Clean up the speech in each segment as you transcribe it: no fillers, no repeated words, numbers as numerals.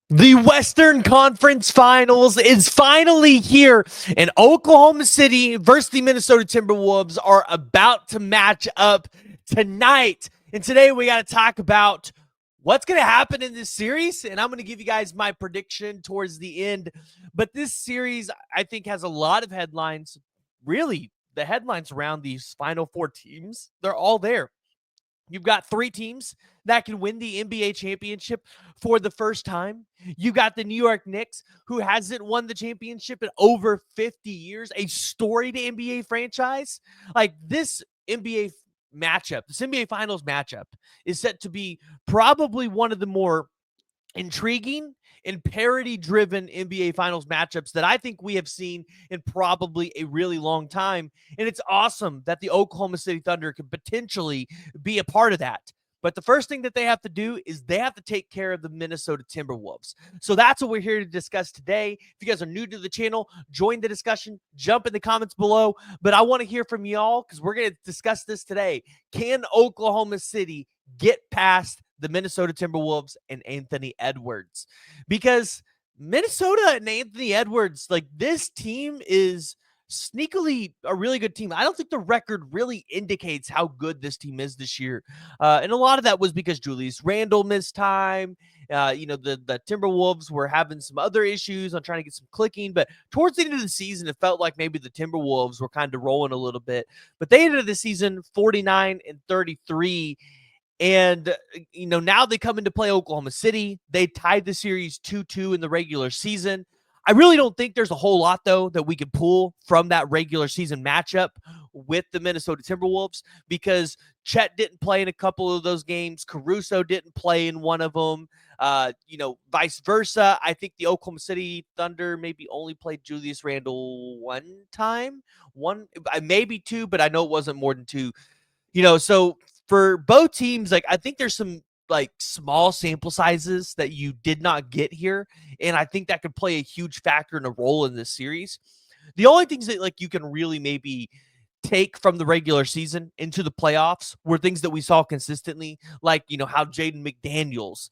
The Western Conference Finals is finally here, and Oklahoma City versus the Minnesota Timberwolves are about to match up tonight. And today we got to talk about what's going to happen in this series, and I'm going to give you guys my prediction towards the end. But this series, I think, has a lot of headlines. Really, the headlines around these final four teams, they're all there. You've got three teams that can win the NBA championship for the first time. You got the New York Knicks, who hasn't won the championship in over 50 years, a storied NBA franchise. Like this NBA matchup, this NBA Finals matchup is set to be probably one of the more intriguing and parity driven NBA Finals matchups that I think we have seen in probably a really long time. And it's awesome that the Oklahoma City Thunder could potentially be a part of that. But the first thing that they have to do is they have to take care of the Minnesota Timberwolves. So that's what we're here to discuss today. If you guys are new to the channel, join the discussion, jump in the comments below. But I want to hear from y'all because we're going to discuss this today. Can Oklahoma City get past the Minnesota Timberwolves and Anthony Edwards? Because Minnesota and Anthony Edwards, like this team is sneakily a really good team. I don't think the record really indicates how good this team is this year. And a lot of that was because Julius Randle missed time. The Timberwolves were having some other issues on trying to get some clicking, but towards the end of the season, it felt like maybe the Timberwolves were kind of rolling a little bit. But they ended the season 49-33. And, now they come into play Oklahoma City. They tied the series 2-2 in the regular season. I really don't think there's a whole lot, though, that we could pull from that regular season matchup with the Minnesota Timberwolves because Chet didn't play in a couple of those games. Caruso didn't play in one of them. Vice versa. I think the Oklahoma City Thunder maybe only played Julius Randle one time. Maybe two, but I know it wasn't more than two. So for both teams, like I think there's some like small sample sizes that you did not get here, and I think that could play a huge factor and a role in this series. The only things that like you can really maybe take from the regular season into the playoffs were things that we saw consistently, like how Jaden McDaniels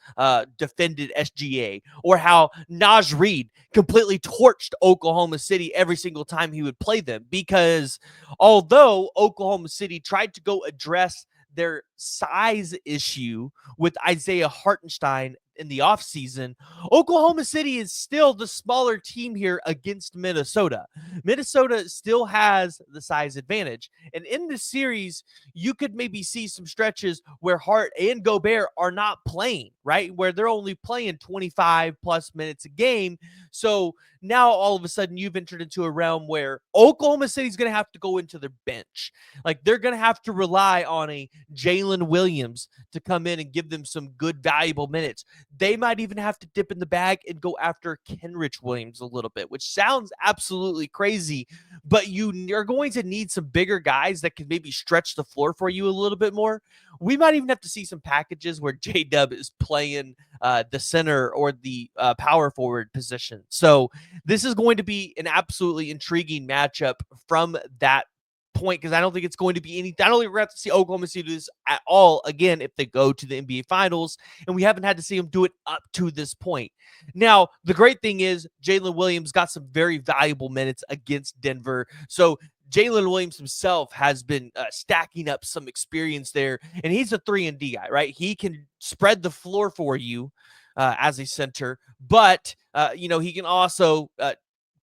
defended SGA, or how Naj Reid completely torched Oklahoma City every single time he would play them. Because although Oklahoma City tried to go address their size issue with Isaiah Hartenstein in the offseason, Oklahoma City is still the smaller team here against Minnesota. Minnesota still has the size advantage. And in this series, you could maybe see some stretches where Hart and Gobert are not playing, right? Where they're only playing 25 plus minutes a game. So now all of a sudden you've entered into a realm where Oklahoma City's going to have to go into their bench. Like they're going to have to rely on a Jalen Williams to come in and give them some good, valuable minutes. They might even have to dip in the bag and go after Kenrich Williams a little bit, which sounds absolutely crazy, but you're going to need some bigger guys that can maybe stretch the floor for you a little bit more. We might even have to see some packages where J-Dub is playing the center or the power forward position. So this is going to be an absolutely intriguing matchup from that point, because I don't think it's going to be any. I don't think we're going to have to see Oklahoma City do this at all again if they go to the NBA Finals, and we haven't had to see them do it up to this point. Now, the great thing is Jalen Williams got some very valuable minutes against Denver, so Jalen Williams himself has been stacking up some experience there, and he's a 3-and-D guy, right? He can spread the floor for you as a center, but he can also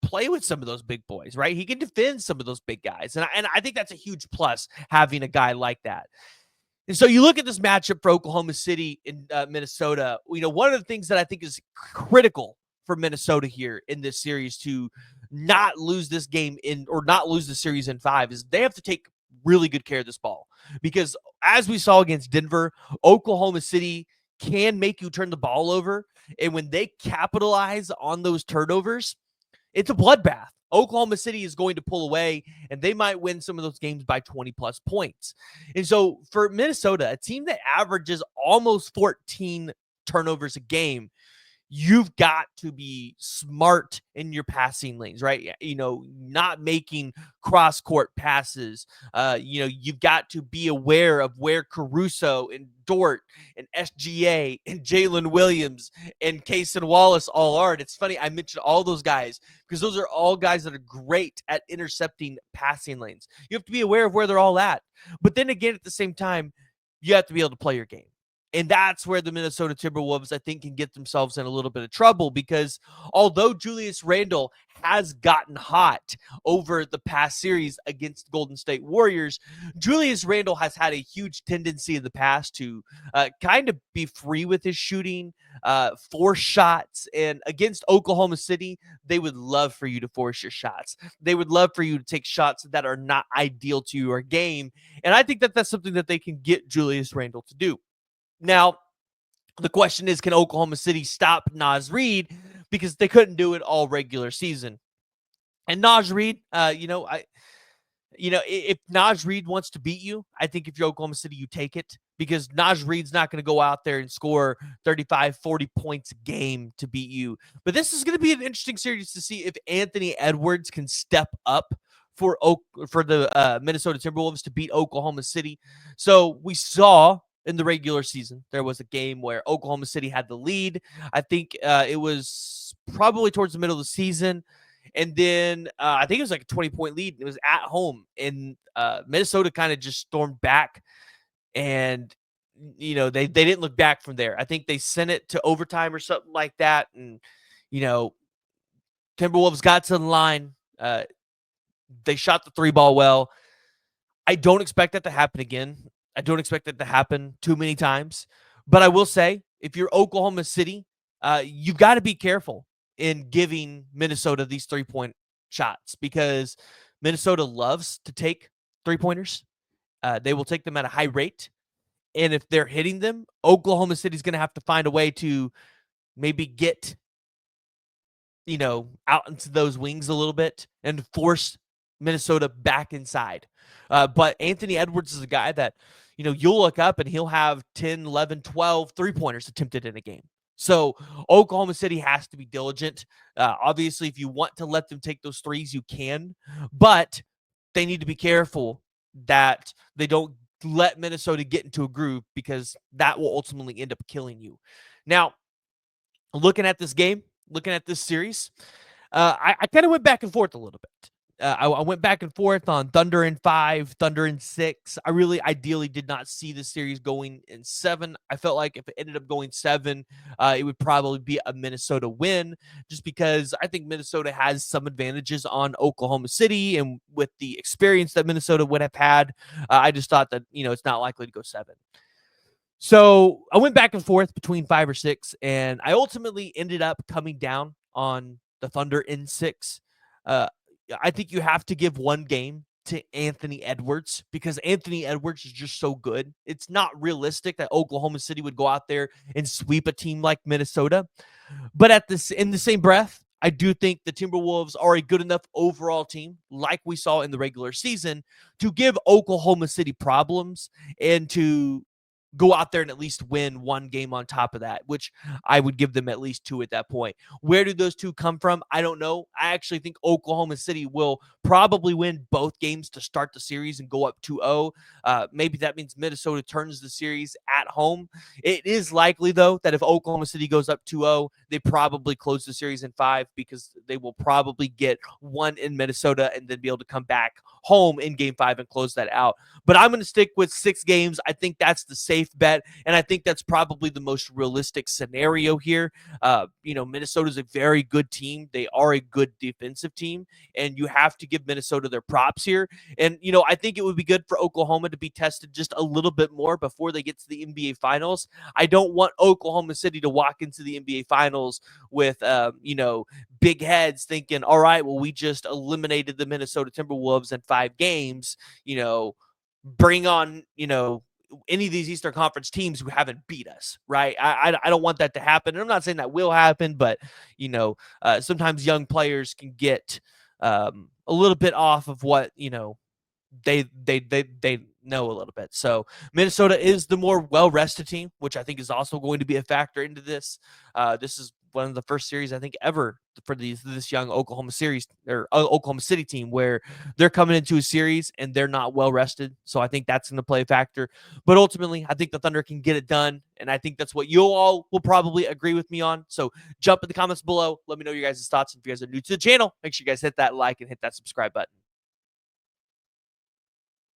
play with some of those big boys, right? He can defend some of those big guys. And I think that's a huge plus, having a guy like that. And so you look at this matchup for Oklahoma City and Minnesota. One of the things that I think is critical for Minnesota here in this series to not lose this game or not lose the series in 5 is they have to take really good care of this ball. Because as we saw against Denver, Oklahoma City can make you turn the ball over. And when they capitalize on those turnovers, it's a bloodbath. Oklahoma City is going to pull away, and they might win some of those games by 20-plus points. And so for Minnesota, a team that averages almost 14 turnovers a game, you've got to be smart in your passing lanes, right? Not making cross court passes. You've got to be aware of where Caruso and Dort and SGA and Jalen Williams and Cason Wallace all are. And it's funny, I mentioned all those guys because those are all guys that are great at intercepting passing lanes. You have to be aware of where they're all at. But then again, at the same time, you have to be able to play your game. And that's where the Minnesota Timberwolves, I think, can get themselves in a little bit of trouble because although Julius Randle has gotten hot over the past series against Golden State Warriors, Julius Randle has had a huge tendency in the past to kind of be free with his shooting, force shots. And against Oklahoma City, they would love for you to force your shots. They would love for you to take shots that are not ideal to your game. And I think that that's something that they can get Julius Randle to do. Now, the question is, can Oklahoma City stop Naz Reid? Because they couldn't do it all regular season. And Naz Reid, if Naz Reid wants to beat you, I think if you're Oklahoma City, you take it because Naz Reid's not going to go out there and score 35, 40 points a game to beat you. But this is going to be an interesting series to see if Anthony Edwards can step up for the Minnesota Timberwolves to beat Oklahoma City. So we saw in the regular season, there was a game where Oklahoma City had the lead. I think it was probably towards the middle of the season. And then I think it was like a 20-point lead. And it was at home. And Minnesota kind of just stormed back. And, they didn't look back from there. I think they sent it to overtime or something like that. And, Timberwolves got to the line. They shot the 3-ball well. I don't expect that to happen again. I don't expect that to happen too many times. But I will say, if you're Oklahoma City, you've got to be careful in giving Minnesota these 3-point shots because Minnesota loves to take 3-pointers. They will take them at a high rate. And if they're hitting them, Oklahoma City's going to have to find a way to maybe get, out into those wings a little bit and force Minnesota back inside. But Anthony Edwards is a guy that, you'll look up and he'll have 10, 11, 12 3-pointers attempted in a game. So Oklahoma City has to be diligent. Obviously, if you want to let them take those threes, you can. But they need to be careful that they don't let Minnesota get into a groove because that will ultimately end up killing you. Now, looking at this game, looking at this series, I kind of went back and forth a little bit. I went back and forth on Thunder in 5, Thunder in 6. I really ideally did not see the series going in 7. I felt like if it ended up going 7, it would probably be a Minnesota win just because I think Minnesota has some advantages on Oklahoma City. And with the experience that Minnesota would have had, I just thought that, it's not likely to go 7. So I went back and forth between 5 or 6, and I ultimately ended up coming down on the Thunder in 6. I think you have to give one game to Anthony Edwards because Anthony Edwards is just so good. It's not realistic that Oklahoma City would go out there and sweep a team like Minnesota. But in the same breath, I do think the Timberwolves are a good enough overall team, like we saw in the regular season, to give Oklahoma City problems and to go out there and at least win one game on top of that, which I would give them at least 2 at that point. Where do those 2 come from? I don't know. I actually think Oklahoma City will probably win both games to start the series and go up 2-0. Maybe that means Minnesota turns the series at home. It is likely, though, that if Oklahoma City goes up 2-0, they probably close the series in 5 because they will probably get one in Minnesota and then be able to come back home in Game 5 and close that out. But I'm going to stick with 6 games. I think that's the safe bet, and I think that's probably the most realistic scenario here. Minnesota is a very good team. They are a good defensive team, and you have to give Minnesota their props here. And, I think it would be good for Oklahoma to be tested just a little bit more before they get to the NBA Finals. I don't want Oklahoma City to walk into the NBA Finals with, big heads thinking, all right, well, we just eliminated the Minnesota Timberwolves in 5 games, bring on, any of these Eastern Conference teams who haven't beat us, right? I don't want that to happen. And I'm not saying that will happen, but, sometimes young players can get a little bit off of what, they know a little bit. So Minnesota is the more well-rested team, which I think is also going to be a factor into this. This is one of the first series I think ever for this young Oklahoma series or Oklahoma City team where they're coming into a series and they're not well rested. So I think that's going to play a factor. But ultimately, I think the Thunder can get it done, and I think that's what you all will probably agree with me on. So jump in the comments below. Let me know your guys' thoughts. If you guys are new to the channel, make sure you guys hit that like and hit that subscribe button.